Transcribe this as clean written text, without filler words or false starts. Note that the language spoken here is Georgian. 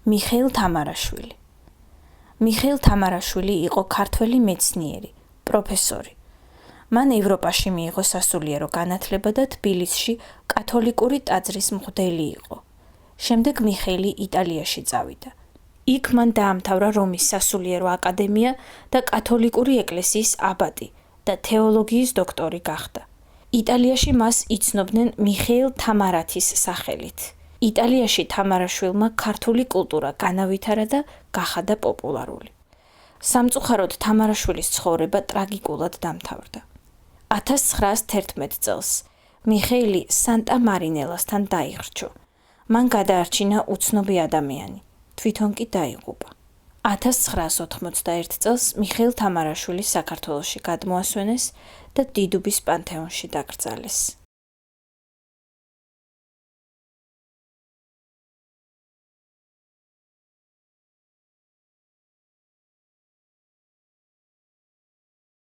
მიხეილ თამარაშვილი. მიხეილ თამარაშვილი იყო ქართველი მეცნიერი, პროფესორი. მან ევროპაში მიიღო სასულიერო განათლება და თბილისში კათოლიკური ტაძრის მღვდელი იყო. შემდეგ მიხეილი იტალიაში წავიდა. იქ მან დაამთავრა რომის სასულიერო აკადემია და კათოლიკური ეკლესიის აბატი და თეოლოგიის დოქტორი გახდა. იტალიაში მას იცნობდნენ მიხეილ თამარათის სახელით. იტალიაში თამარაშვილმა ქართული კულტურა განავითარა და გახადა პოპულარული. სამწუხაროდ თამარაშვილის ცხოვრება ტრაგიკულად დამთავრდა. 1911 წელს მიხეილი სანტა მარინელასთან დაიხრჩო. მან გადაარჩინა უცნობი ადამიანი, თვითონ კი დაიღუპა. 1991 წელს მიხეილ თამარაშვილი საქართველოში გადმოასვენეს და დიდუბის პანთეონში დაკრძალეს.